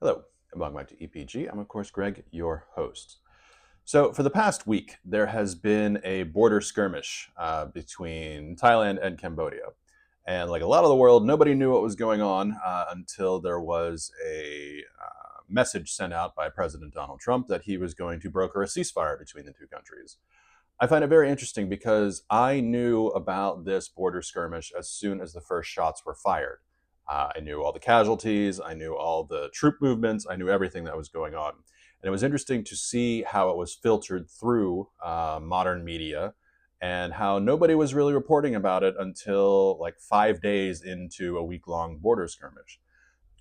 Hello, and welcome back to EPG. I'm, of course, Greg, your host. So, for the past week, there has been a border skirmish between Thailand and Cambodia. And like a lot of the world, nobody knew what was going on until there was a message sent out by President Donald Trump that he was going to broker a ceasefire between the two countries. I find it very interesting because I knew about this border skirmish as soon as the first shots were fired. I knew all the casualties, I knew all the troop movements, I knew everything that was going on. And it was interesting to see how it was filtered through modern media and how nobody was really reporting about it until like 5 days into a week long border skirmish.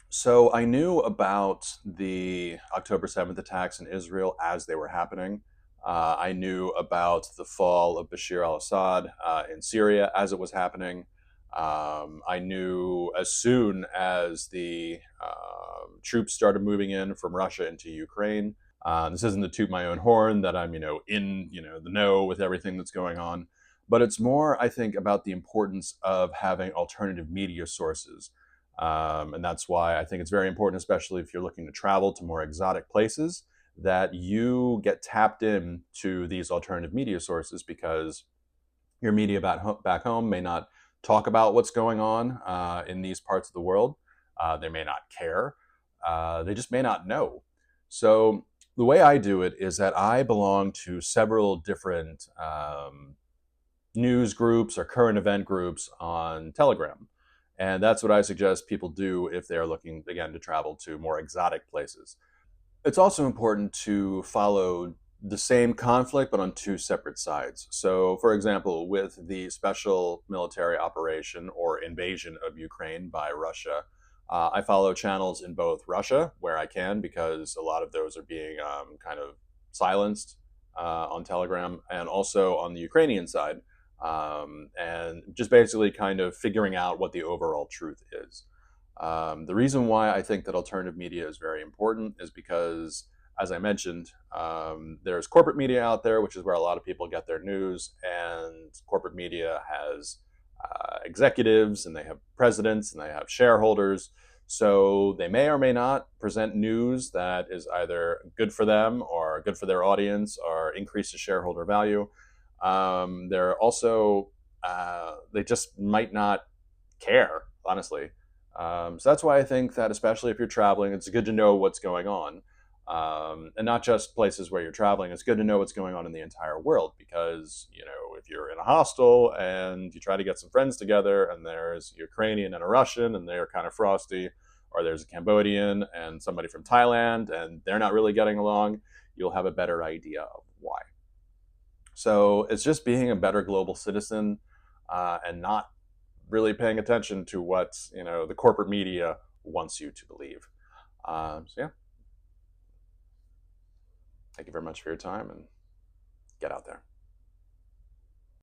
So I knew about the October 7th attacks in Israel as they were happening. I knew about the fall of Bashir al Assad in Syria as it was happening. I knew as soon as the troops started moving in from Russia into Ukraine. This isn't to toot my own horn that I'm, in, the know with everything that's going on, but it's more, I think, about the importance of having alternative media sources. And that's why I think it's very important, especially if you're looking to travel to more exotic places, that you get tapped in to these alternative media sources because your media back home may not talk about what's going on in these parts of the world. They may not care. They just may not know. So the way I do it is that I belong to several different news groups or current event groups on Telegram. And that's what I suggest people do if they're looking, again, to travel to more exotic places. It's also important to follow the same conflict, but on two separate sides. So, for example, with the special military operation or invasion of Ukraine by Russia, I follow channels in both Russia, where I can, because a lot of those are being kind of silenced on Telegram, and also on the Ukrainian side, and just basically kind of figuring out what the overall truth is. The reason why I think that alternative media is very important is because, as I mentioned, there's corporate media out there, which is where a lot of people get their news, and corporate media has executives, and they have presidents, and they have shareholders. So they may or may not present news that is either good for them or good for their audience or increases shareholder value. They're also, they just might not care, honestly. So that's why I think that, especially if you're traveling, it's good to know what's going on. And not just places where you're traveling. It's good to know what's going on in the entire world because, if you're in a hostel and you try to get some friends together and there's a Ukrainian and a Russian and they're kind of frosty, or there's a Cambodian and somebody from Thailand and they're not really getting along, you'll have a better idea of why. So it's just being a better global citizen and not really paying attention to what, the corporate media wants you to believe. So yeah. Thank you very much for your time and get out there.